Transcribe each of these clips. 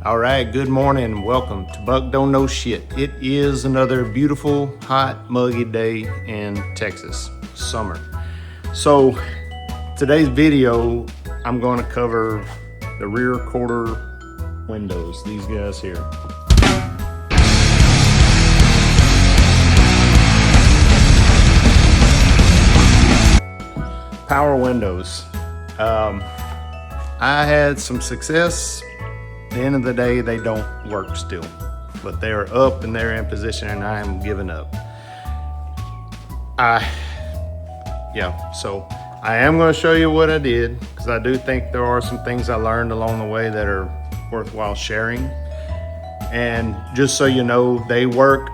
All right, good morning. Welcome to Buck Don't Know Shit. It is another beautiful, hot, muggy day in Texas, summer. So today's video, I'm going to cover the rear quarter windows, these guys here. Power windows. I had some success. At the end of the day, they don't work still, but they're up and they're in position and I am giving up. So I am going to show you what I did, because I do think there are some things I learned along the way that are worthwhile sharing. And just so you know, they work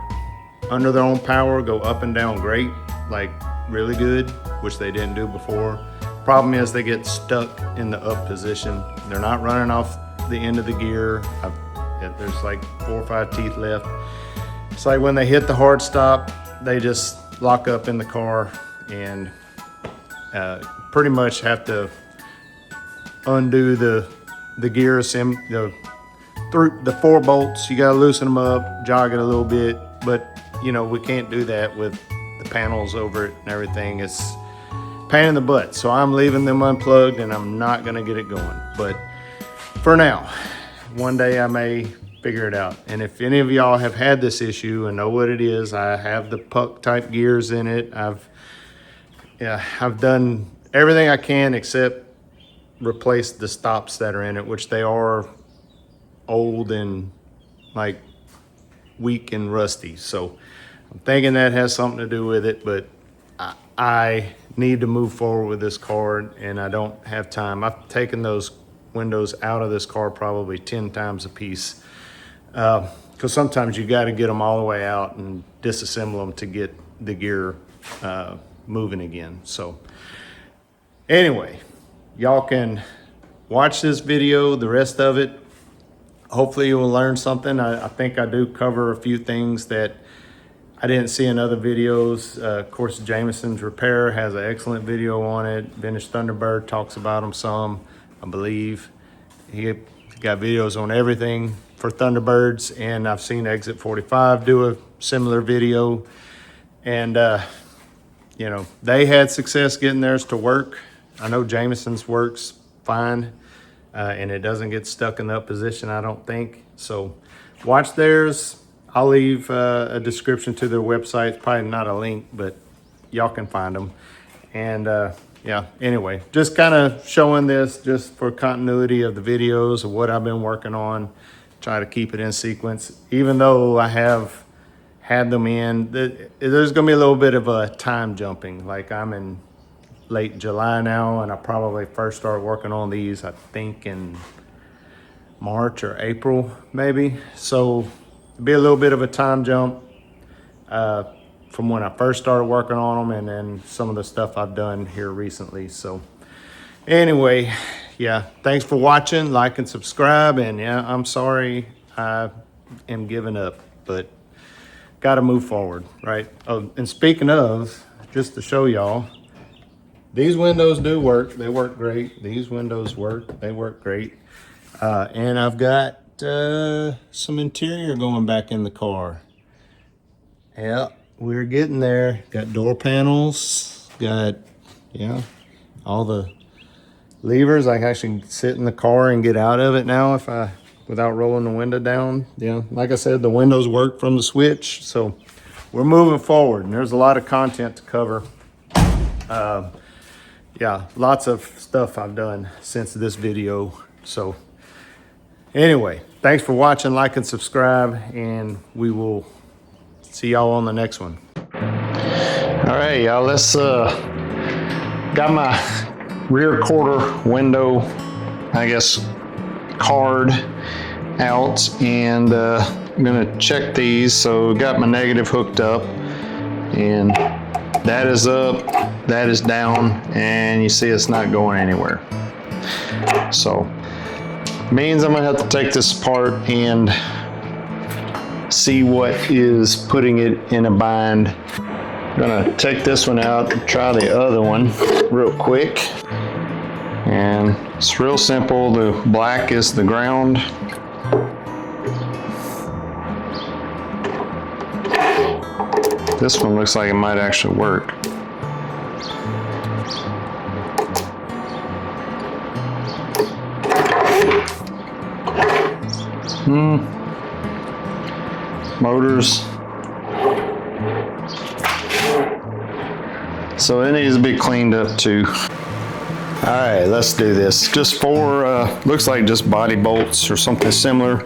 under their own power, go up and down great, like really good, which they didn't do before. Problem is they get stuck in the up position. They're not running off the end of the gear. There's like 4 or 5 teeth left. It's like when they hit the hard stop, they just lock up in the car and pretty much have to undo the gear assembly, the 4 bolts. You gotta loosen them up, jog it a little bit, but you know, we can't do that with the panels over it and everything. It's a pain in the butt. So I'm leaving them unplugged and I'm not gonna get it going. But for now, one day I may figure it out. And if any of y'all have had this issue and know what it is, I have the puck type gears in it. I've done everything I can except replace the stops that are in it, which they are old and like weak and rusty. So I'm thinking that has something to do with it, but I need to move forward with this car and I don't have time. I've taken those windows out of this car probably 10 times a piece, because sometimes you got to get them all the way out and disassemble them to get the gear moving again. So anyway, y'all can watch this video, the rest of it. Hopefully you will learn something. I think I do cover a few things that I didn't see in other videos. Of course, Jameson's Repair has an excellent video on it. Vintage Thunderbird talks about them some, I believe. He got videos on everything for Thunderbirds, and I've seen Exit 45 do a similar video. And, you know, they had success getting theirs to work. I know Jameson's works fine, and it doesn't get stuck in the up position, I don't think. So watch theirs. I'll leave a description to their website. It's probably not a link, but y'all can find them. And yeah, anyway, just kind of showing this just for continuity of the videos of what I've been working on. Try to keep it in sequence. Even though I have had them in, there's gonna be a little bit of a time jumping. Like I'm in late July now, and I probably first started working on these, I think in March or April, maybe. So be a little bit of a time jump from when I first started working on them and then some of the stuff I've done here recently. So anyway, yeah, thanks for watching, like and subscribe. And yeah, I'm sorry I am giving up, but gotta move forward, right? Oh, and speaking of, just to show y'all, these windows do work. They work great. These windows work, they work great. And I've got some interior going back in the car. Yeah, we're getting there. Got door panels, got, yeah, all the levers. I can actually sit in the car and get out of it now without rolling the window down. Yeah, like I said, the windows work from the switch. So we're moving forward, and there's a lot of content to cover. Yeah, lots of stuff I've done since this video. So anyway, thanks for watching, like and subscribe, and we will see y'all on the next one. All right, y'all, let's got my rear quarter window, I guess, card out, and I'm gonna check these. So got my negative hooked up, and that is up, that is down, and you see it's not going anywhere. So means I'm gonna have to take this apart and see what is putting it in a bind. I'm gonna take this one out and try the other one real quick. And it's real simple. The black is the ground This one looks like it might actually work. Motors. So it needs to be cleaned up too. All right, let's do this. Just four, looks like just body bolts or something similar.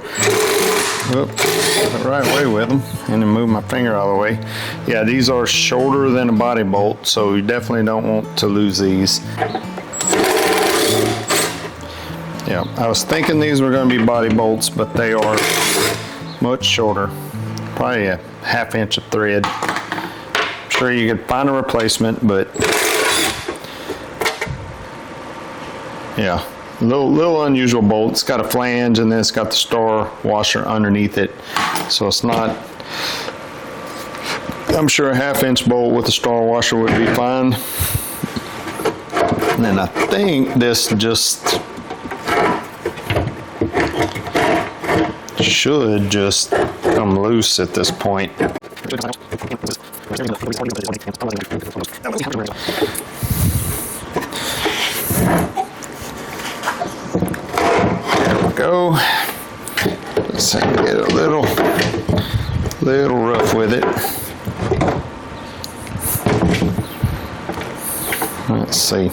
Whoop, the right way with them, and then move my finger out of the way. Yeah, these are shorter than a body bolt, so you definitely don't want to lose these. Yeah, I was thinking these were going to be body bolts, but they are much shorter. Probably a ½ inch of thread. I'm sure you could find a replacement, but yeah, a little unusual bolt. It's got a flange and then it's got the star washer underneath it. So it's not, I'm sure a ½ inch bolt with a star washer would be fine. And then I think this just should just come loose at this point. There we go. Let's get a little rough with it. Let's see.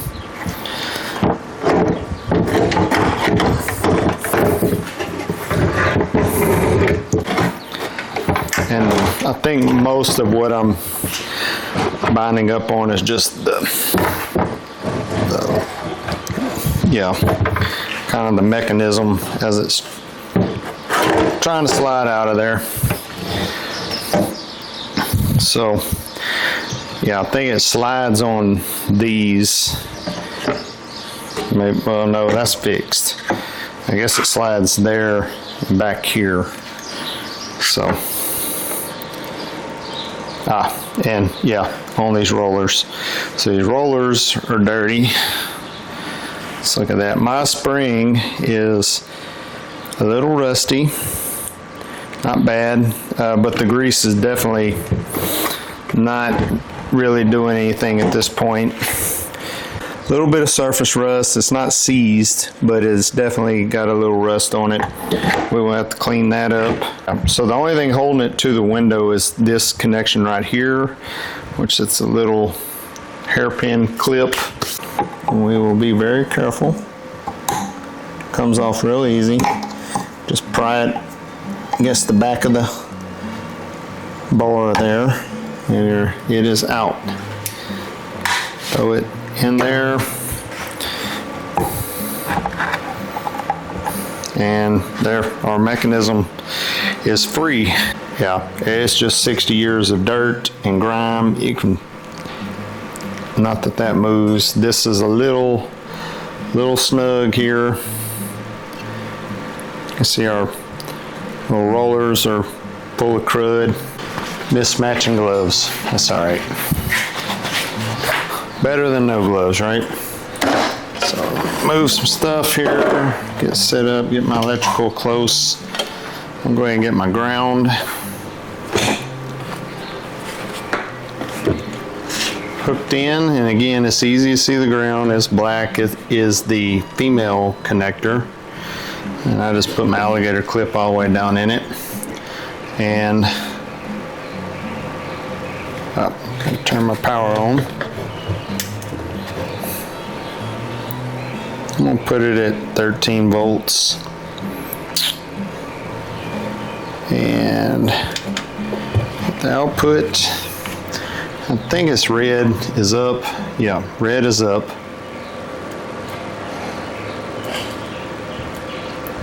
And I think most of what I'm binding up on is just kind of the mechanism as it's trying to slide out of there. So, yeah, I think it slides on these. Maybe, well, no, that's fixed. I guess it slides there and back here. So, and yeah, on these rollers. So these rollers are dirty. Let's look at that. My spring is a little rusty. Not bad, but the grease is definitely not really doing anything at this point. A little bit of surface rust. It's not seized, but it's definitely got a little rust on it. We will have to clean that up. So the only thing holding it to the window is this connection right here, which it's a little hairpin clip. We will be very careful. Comes off real easy. Just pry it against the back of the bar there. There, it is out. Throw it in there. And there, our mechanism is free. Yeah, it's just 60 years of dirt and grime. You can, not that that moves. This is a little snug here. You can see our little rollers are full of crud. Mismatching gloves. That's all right. Better than no gloves, right? So move some stuff here, get set up, get my electrical close. I'm going to get my ground. Hooked in, and again, it's easy to see the ground. It's black. It is the female connector. And I just put my alligator clip all the way down in it. And can turn my power on. I'm going to put it at 13 volts. And the output, I think it's red is up. Yeah, red is up.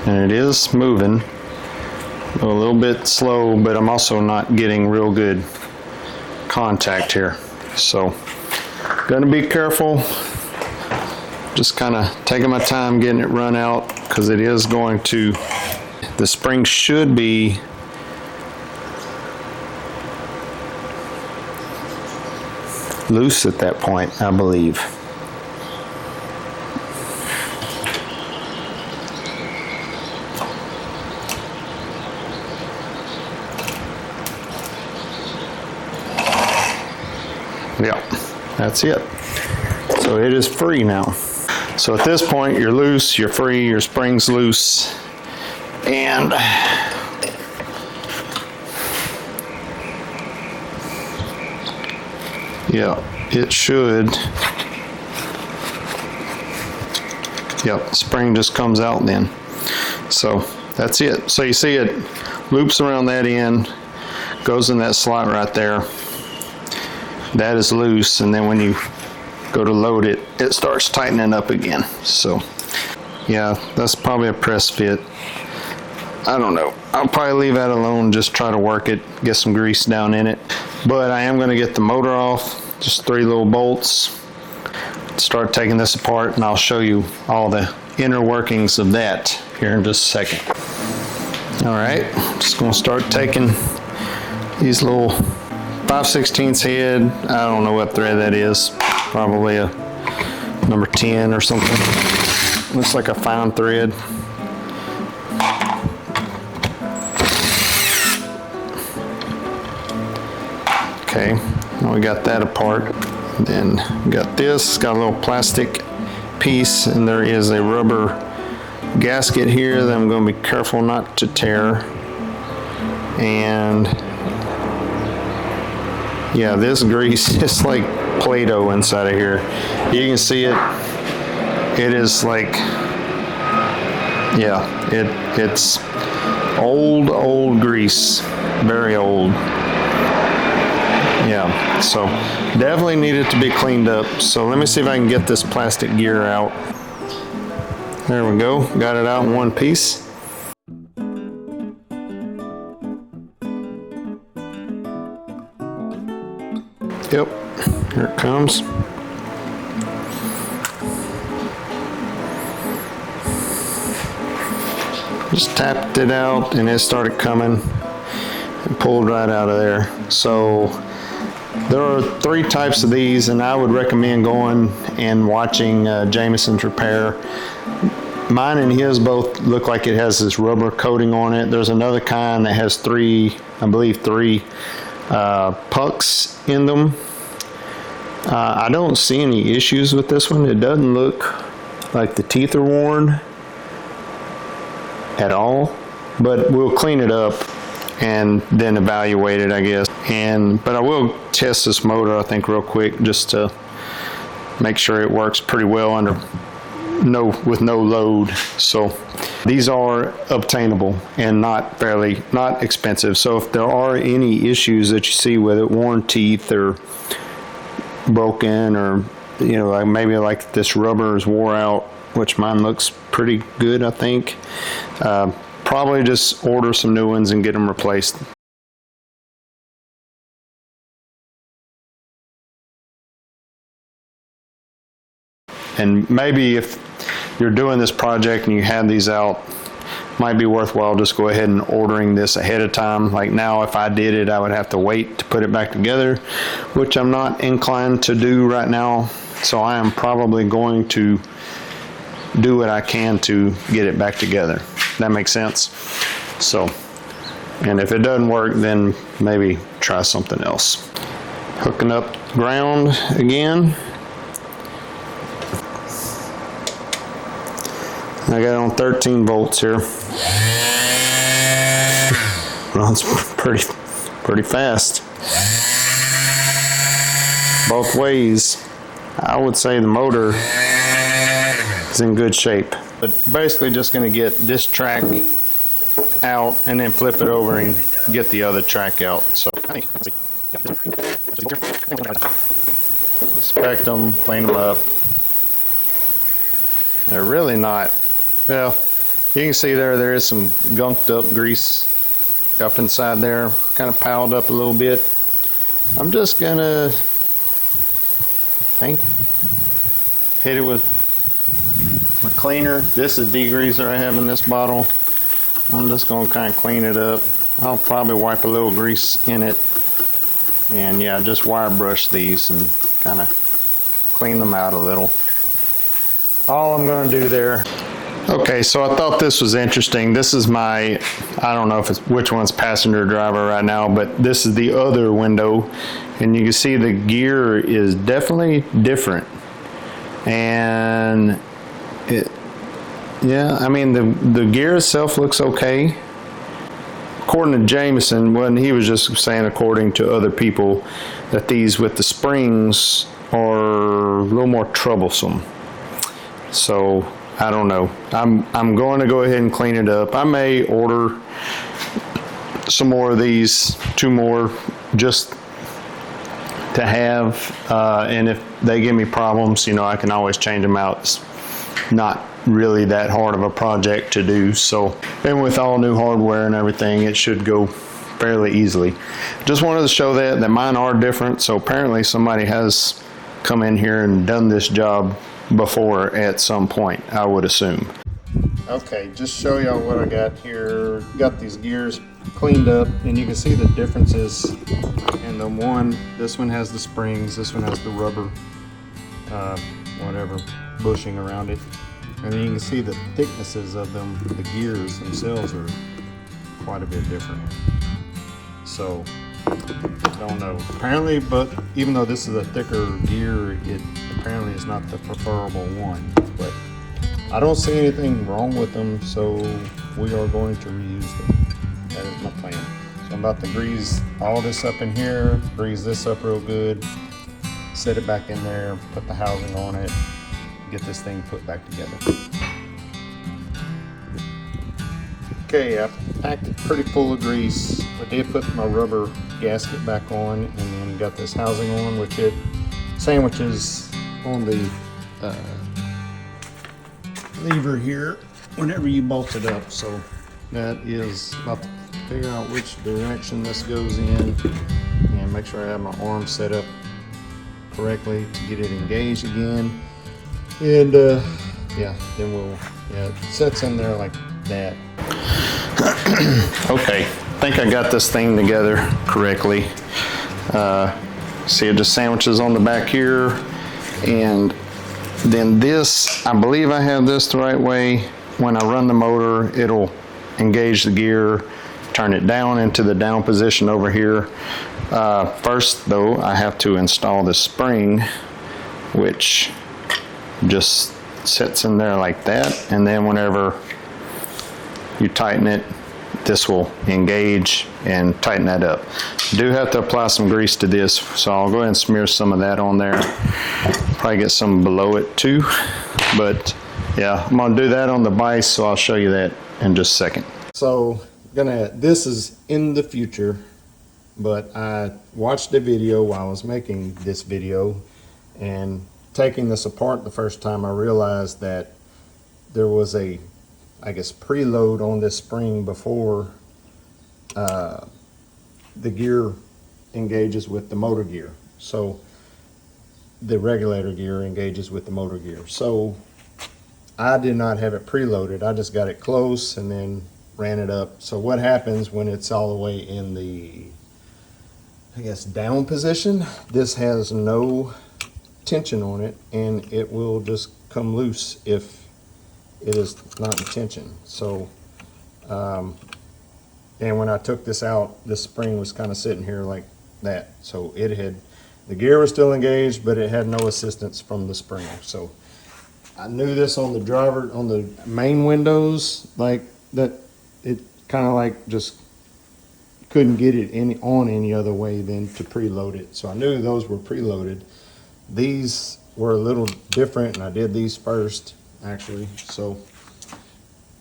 And it is moving. A little bit slow, but I'm also not getting real good contact here. So, gonna be careful. Just kind of taking my time getting it run out because it is going to, the spring should be loose at that point, I believe. Yeah, that's it. So it is free now. So at this point, you're loose, you're free, your spring's loose, and yeah, it should. Yep, spring just comes out then. So that's it. So you see it loops around that end, goes in that slot right there. That is loose, and then when you go to load it, it starts tightening up again. So yeah, that's probably a press fit. I don't know. I'll probably leave that alone, just try to work it, get some grease down in it. But I am going to get the motor off, just 3 little bolts. Start taking this apart, and I'll show you all the inner workings of that here in just a second. All right, just going to start taking these little 5/16 head. I don't know what thread that is. Probably a number 10 or something. Looks like a fine thread. Okay, now we got that apart. Then we got this, got a little plastic piece, and there is a rubber gasket here that I'm going to be careful not to tear. And yeah, this grease is like Play-Doh inside of here. You can see it. It is like, yeah, it's old grease, very old. Yeah, so definitely needed to be cleaned up. So let me see if I can get this plastic gear out. There we go, got it out in one piece. Yep, here it comes. Just tapped it out and it started coming and pulled right out of there. So there are 3 types of these, and I would recommend going and watching Jameson's repair. Mine and his both look like it has this rubber coating on it. There's another kind that has 3, I believe 3 pucks in them. I don't see any issues with this one. It doesn't look like the teeth are worn at all, but we'll clean it up and then evaluate it, I guess. But I will test this motor, I think, real quick, just to make sure it works pretty well with no load. So these are obtainable and not expensive. So if there are any issues that you see with it, worn teeth or broken, or like maybe like this rubber is wore out, which mine looks pretty good, I think, probably just order some new ones and get them replaced. And maybe if you're doing this project and you have these out, might be worthwhile just go ahead and ordering this ahead of time. Like now, if I did it, I would have to wait to put it back together, which I'm not inclined to do right now. So I am probably going to do what I can to get it back together. That makes sense. So, and if it doesn't work, then maybe try something else. Hooking up ground again. I got it on 13 volts here. Runs pretty fast. Both ways. I would say the motor is in good shape. But basically just going to get this track out and then flip it over and get the other track out. So inspect them, clean them up. They're really not, well, you can see there is some gunked up grease up inside there, kind of piled up a little bit. I'm just gonna hit it with my cleaner. This is degreaser I have in this bottle. I'm just gonna kind of clean it up. I'll probably wipe a little grease in it, and yeah, just wire brush these and kind of clean them out a little. All I'm going to do there, Okay, so I thought this was interesting. This is my, I don't know if it's which one's passenger driver right now, but this is the other window, and you can see the gear is definitely different. And it, yeah, I mean the gear itself looks okay. According to Jameson, when he was just saying, according to other people, that these with the springs are a little more troublesome. So I don't know. I'm going to go ahead and clean it up. I may order some more of these, 2 more, just to have, and if they give me problems, you know, I can always change them out. It's not really that hard of a project to do. So, and with all new hardware and everything, it should go fairly easily. Just wanted to show that mine are different. So apparently somebody has come in here and done this job before at some point, I would assume. Okay, just show y'all what I got here. Got these gears cleaned up, and you can see the differences in the one. This one has the springs, this one has the rubber whatever bushing around it, and then you can see the thicknesses of them. The gears themselves are quite a bit different. So I don't know, apparently, but even though this is a thicker gear, it apparently is not the preferable one. But I don't see anything wrong with them, so we are going to reuse them. That is my plan. So I'm about to grease all this up in here, grease this up real good, set it back in there, put the housing on it, get this thing put back together. Okay, I packed it pretty full of grease. I did put my rubber gasket back on, and then got this housing on, which it sandwiches on the lever here whenever you bolt it up. So that is about to figure out which direction this goes in, and make sure I have my arm set up correctly to get it engaged again. And yeah, then it sets in there like that. Okay, I think I got this thing together correctly. See, it just sandwiches on the back here, and then this, I believe I have this the right way. When I run the motor, it'll engage the gear, turn it down into the down position over here. First though, I have to install the spring, which just sits in there like that, and then whenever you tighten it, this will engage and tighten that up. You do have to apply some grease to this, so I'll go ahead and smear some of that on there. Probably get some below it too, but yeah, I'm gonna do that on the vise, so I'll show you that in just a second. So this is in the future, but I watched a video while I was making this video, and taking this apart the first time, I realized that there was a, I guess, preload on this spring before the gear engages with the motor gear. So the regulator gear engages with the motor gear. So I did not have it preloaded. I just got it close and then ran it up. So what happens when it's all the way in the, I guess, down position, this has no tension on it, and it will just come loose if it is not in tension. So and when I took this out, this spring was kind of sitting here like that. So it had, the gear was still engaged, but it had no assistance from the spring. So I knew this on the driver, on the main windows, like that, it kind of like just couldn't get it on any other way than to preload it. So I knew those were preloaded. These were a little different, and I did these first actually. So,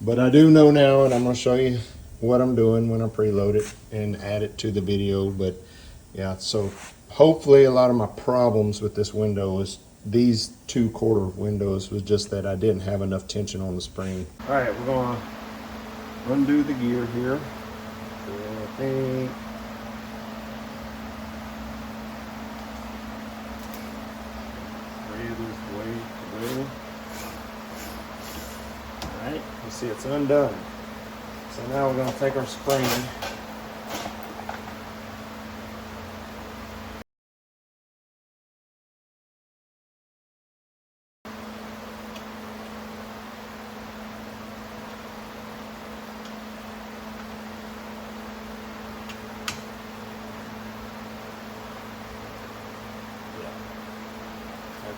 but I do know now, and I'm going to show you what I'm doing when I preload it and add it to the video. But yeah, so hopefully a lot of my problems with this window is these 2/4 windows was just that I didn't have enough tension on the spring. All right, we're going to undo the gear here. So I think this way to go. All right, you see it's undone. So now we're going to take our spring,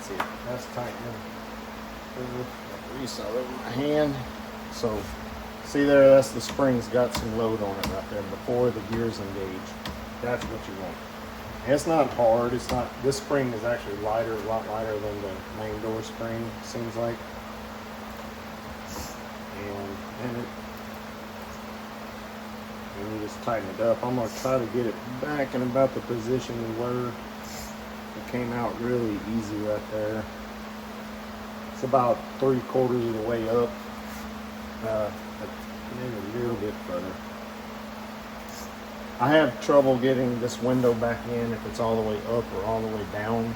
see it. That's tightening. Grease all over my hand. So see there, that's the spring's got some load on it right there before the gears engage. That's what you want. And it's not hard. It's not. This spring is actually lighter, a lot lighter than the main door spring. Seems like. And you just tighten it up. I'm gonna try to get it back in about the position where it came out really easy right there. It's about 3/4 of the way up. Maybe a little bit further. I have trouble getting this window back in if it's all the way up or all the way down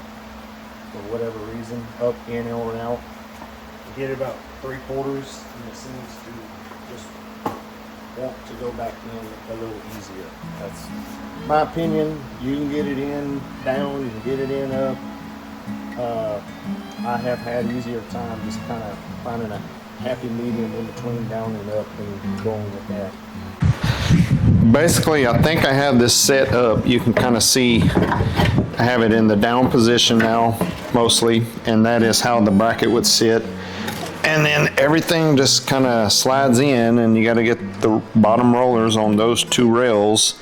for whatever reason, up, in, or out. You get it about 3/4 and it seems to just want to go back in a little easier. That's my opinion. You can get it in down, you can get it in up. I have had easier time just kind of finding a happy medium in between down and up and going with that. Basically, I think I have this set up. You can kind of see I have it in the down position now, mostly, and that is how the bracket would sit. And then everything just kind of slides in, and you got to get the bottom rollers on those two rails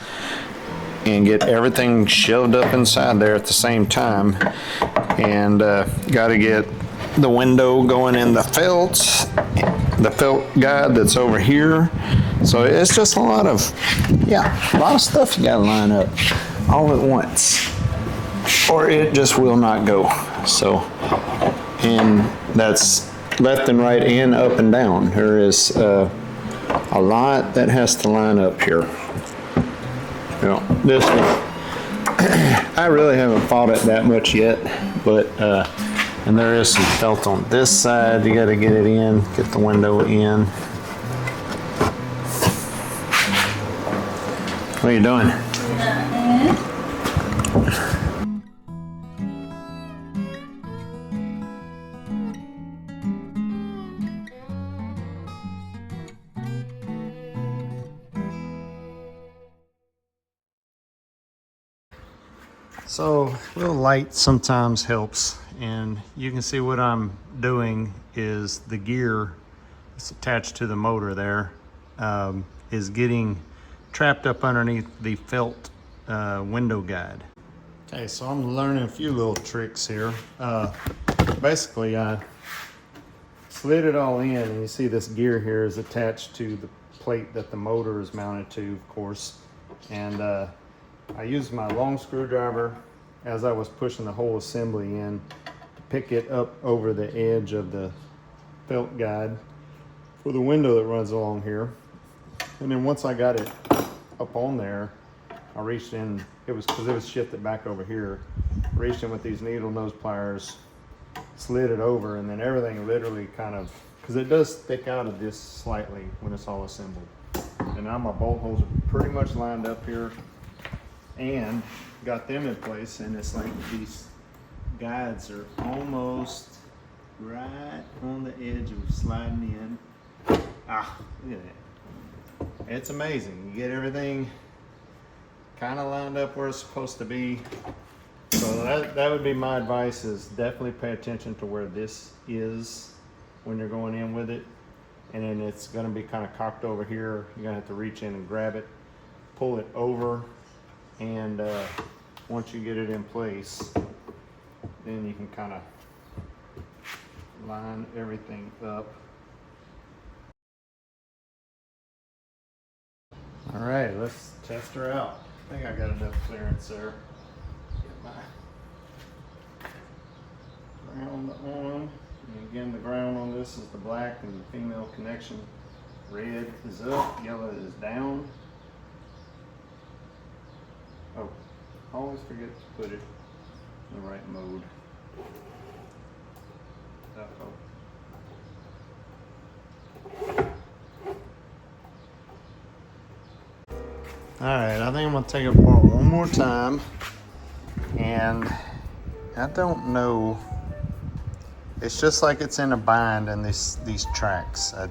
and get everything shoved up inside there at the same time. And got to get the window going in the felt guide that's over here. So it's just a lot of stuff you got to line up all at once, or it just will not go. So, and that's left and right and up and down. There is a lot that has to line up here. You know, this one, I really haven't fought it that much yet, but and there is some felt on this side. You got to get it in, get the window in. What are you doing? So a little light sometimes helps, and you can see what I'm doing is the gear that's attached to the motor there is getting trapped up underneath the felt window guide. Okay, so I'm learning a few little tricks here. Basically, I slid it all in, and you see this gear here is attached to the plate that the motor is mounted to, of course. And I used my long screwdriver as I was pushing the whole assembly in to pick it up over the edge of the felt guide for the window that runs along here. And then once I got it up on there, I reached in, it was because it was shifted back over here, reached in with these needle nose pliers, slid it over, and then everything literally kind of, because it does stick out of this slightly when it's all assembled. And now my bolt holes are pretty much lined up here and got them in place, and it's like these guides are almost right on the edge of sliding in. Look at that. It's amazing. You get everything kind of lined up where it's supposed to be. So that would be my advice, is definitely pay attention to where this is when you're going in with it. And then it's going to be kind of cocked over here. You're going to have to reach in and grab it, pull it over, and once you get it in place, then you can kind of line everything up. All right, let's test her out. I think I got enough clearance there. Get my ground on. And again, the ground on this is the black, and the female connection. Red is up, yellow is down. Oh, always forget to put it in the right mode. Uh-oh. All right, I think I'm gonna take it apart one more time, and I don't know. It's just like it's in a bind in these tracks. I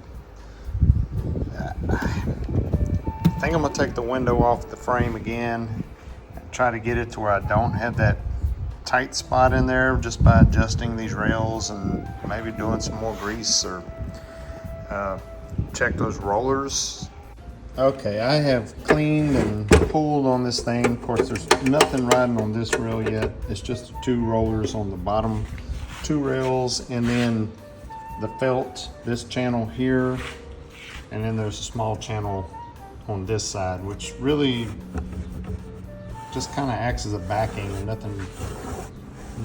think I'm gonna take the window off the frame again and try to get it to where I don't have that tight spot in there just by adjusting these rails and maybe doing some more grease or check those rollers. Okay, I have cleaned and pulled on this thing. Of course, there's nothing riding on this rail yet. It's just 2 rollers on the bottom 2 rails, and then the felt, this channel here, and then there's a small channel on this side, which really just kind of acts as a backing, and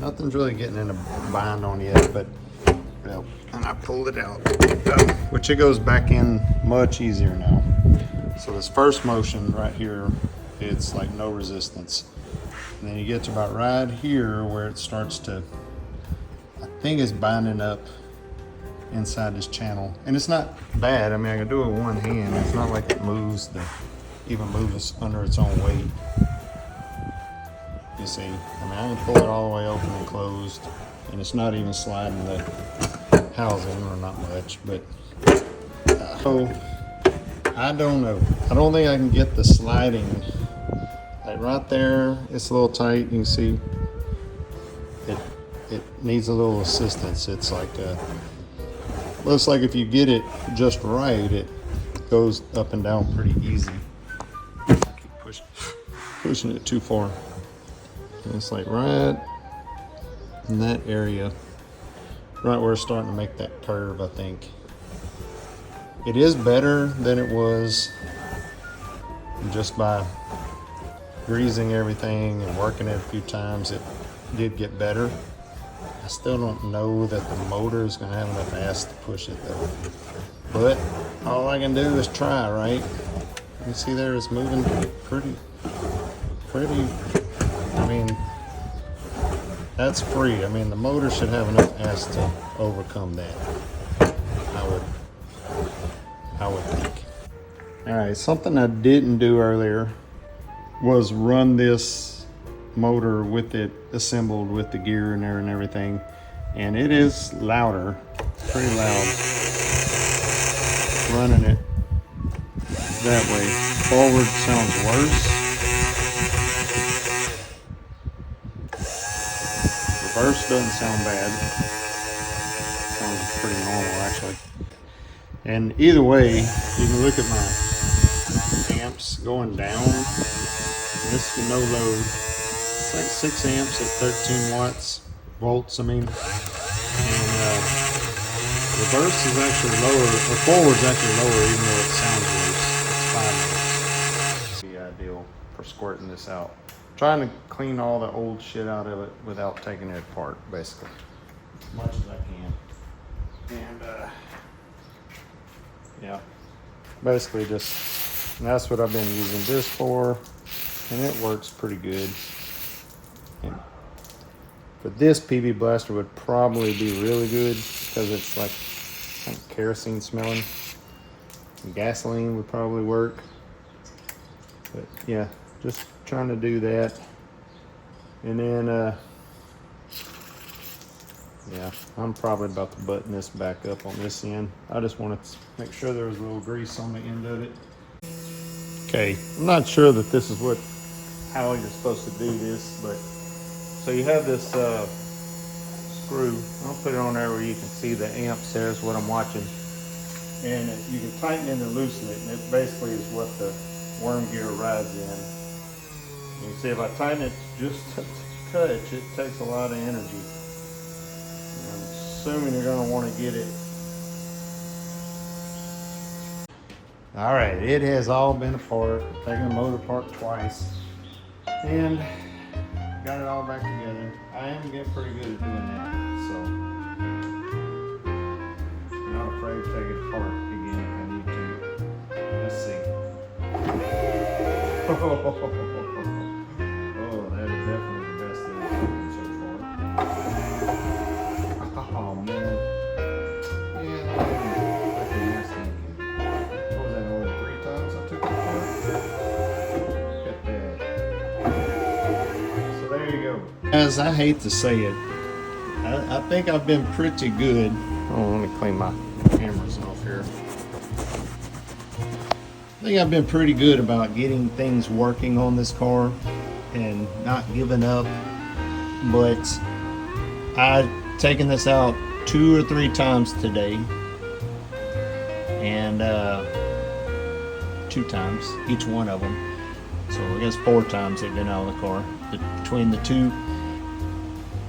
nothing's really getting in a bind on yet, but well, and I pulled it out, which it goes back in much easier now. So this first motion right here, it's like no resistance. And then you get to about right here where it starts to, I think it's binding up inside this channel. And it's not bad. I mean, I can do it with one hand. It's not like it moves even moves under its own weight. You see, I mean, I can pull it all the way open and closed, and it's not even sliding the housing, or not much, but so I don't know. I don't think I can get the sliding. Like right there, it's a little tight. You can see it needs a little assistance. It's like looks like if you get it just right, it goes up and down pretty easy. I keep pushing it too far. And it's like right in that area, right where it's starting to make that curve, I think. It is better than it was just by greasing everything and working it a few times. It did get better. I still don't know that the motor is going to have enough ass to push it though. But all I can do is try, right? You see there, it's moving pretty. I mean, that's free. I mean, the motor should have enough ass to overcome that. I would think. All right, something I didn't do earlier was run this motor with it assembled with the gear in there and everything, and it is louder, pretty loud. Running it that way, forward sounds worse. Reverse doesn't sound bad. Sounds pretty normal actually. And either way, you can look at my amps going down. This is no load. It's like 6 amps at 13 volts, I mean. And reverse is actually lower, or forward's actually lower, even though it sounds worse. It's 5 volts. The ideal for squirting this out. Trying to clean all the old shit out of it without taking it apart, basically, as much as I can. And yeah, basically just, and that's what I've been using this for, and it works pretty good. And, but this PB Blaster would probably be really good because it's like kind of kerosene smelling. And gasoline would probably work. But yeah, just trying to do that. And then yeah, I'm probably about to button this back up on this end. I just wanted to make sure there was a little grease on the end of it. Okay, I'm not sure that this is how you're supposed to do this, but so you have this screw. I'll put it on there where you can see the amps. There's what I'm watching. And you can tighten it and loosen it, and it basically is what the worm gear rides in. You can see if I tighten it just a touch, it takes a lot of energy. Assuming you're going to want to get it. All right, it has all been apart. Taken the motor apart twice, and got it all back together. I am getting pretty good at doing that, so I'm not afraid to take it apart again if I need to. Let's see. Oh, that is definitely the best thing I've done so far. Oh man. Yeah, I can mess that again. What was that, only 3 times I took it apart? Look at that. So there you go. Guys, I hate to say it. I think I've been pretty good. Oh, let me clean my cameras off here. I think I've been pretty good about getting things working on this car and not giving up but I've taken this out 2 or 3 times today, and 2 times each one of them. So I guess 4 times they've been out of the car. Between the 2,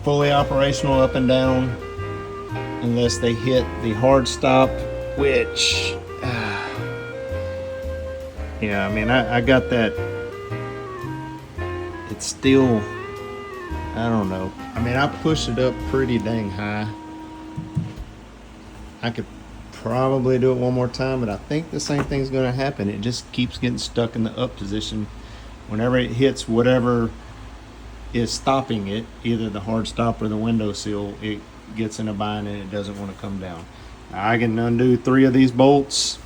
fully operational up and down, unless they hit the hard stop, which, yeah, I mean, I got that. It's still, I don't know. I mean, I pushed it up pretty dang high. I could probably do it one more time, but I think the same thing's going to happen. It just keeps getting stuck in the up position. Whenever it hits whatever is stopping it, either the hard stop or the window sill, it gets in a bind and it doesn't want to come down. I can undo 3 of these bolts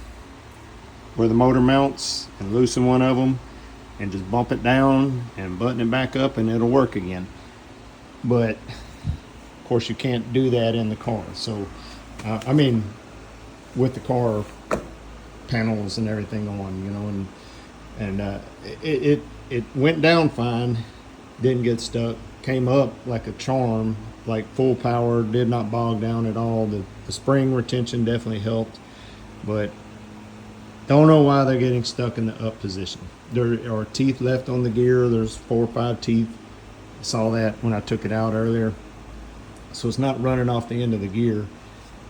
where the motor mounts and loosen one of them and just bump it down and button it back up and it'll work again. But of course you can't do that in the car. So I mean, with the car panels and everything on, you know, and it went down fine, didn't get stuck, came up like a charm, like full power, did not bog down at all. The spring retention definitely helped, but don't know why they're getting stuck in the up position. There are teeth left on the gear. There's 4 or 5 teeth. I saw that when I took it out earlier. So it's not running off the end of the gear.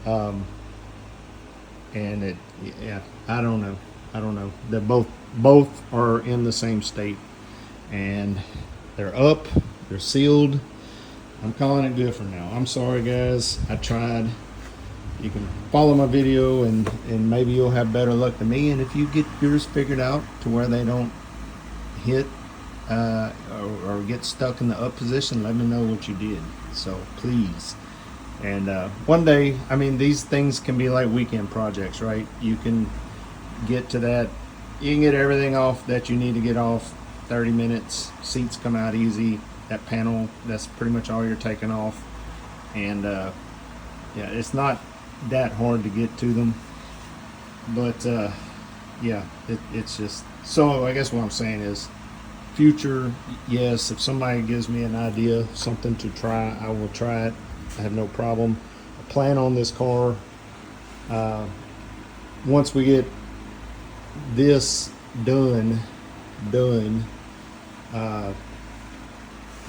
And it, yeah, I don't know. They're both are in the same state, and they're up, they're sealed. I'm calling it good for now. I'm sorry guys, I tried. You can follow my video and maybe you'll have better luck than me. And if you get yours figured out to where they don't hit or get stuck in the up position, let me know what you did. So please. And one day, I mean, these things can be like weekend projects, right? You can get to that. You can get everything off that you need to get off. 30 minutes, seats come out easy. That panel, that's pretty much all you're taking off. And yeah, it's not that hard to get to them. But yeah, it's just, so I guess what I'm saying is, future, yes, if somebody gives me an idea, something to try, I will try it. I have no problem. I plan on this car, once we get this done,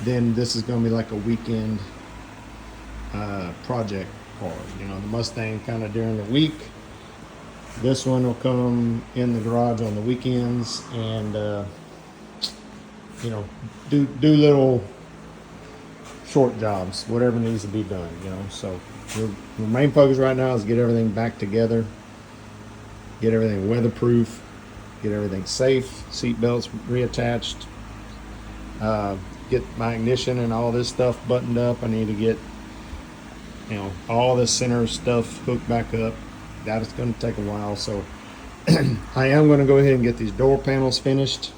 then this is going to be like a weekend project car. You know, the Mustang kind of during the week. This one will come in the garage on the weekends, and you know, do little short jobs, whatever needs to be done, you know. So the main focus right now is get everything back together, get everything weatherproof, get everything safe, seat belts reattached, get my ignition and all this stuff buttoned up. I need to get, you know, all the center stuff hooked back up. That is going to take a while. So I am going to go ahead and get these door panels finished,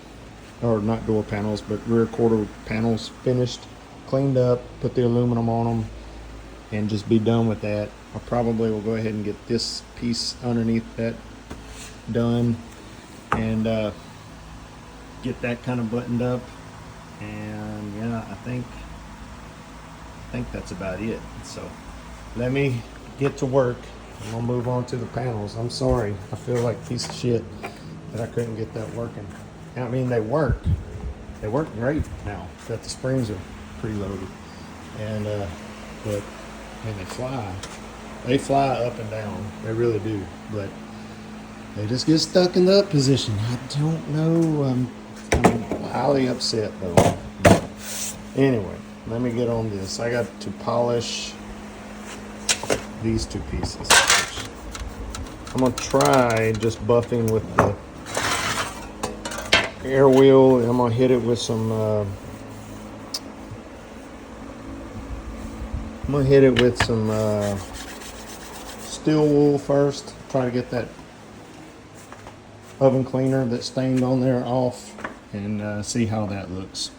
or not door panels, but rear quarter panels finished, cleaned up, put the aluminum on them, and just be done with that. I probably will go ahead and get this piece underneath that done, and get that kind of buttoned up. And yeah, I think that's about it. So let me get to work. I'm gonna move on to the panels. I'm sorry, I feel like a piece of shit that I couldn't get that working. I mean, they work great now that the springs are preloaded, and but man, they fly up and down, they really do, but they just get stuck in the up position. I don't know, I'm highly upset though. Anyway, let me get on this. I got to polish these 2 pieces. I'm gonna try just buffing with the air wheel. I'm gonna hit it with some steel wool first. Try to get that oven cleaner that stained on there off, and see how that looks.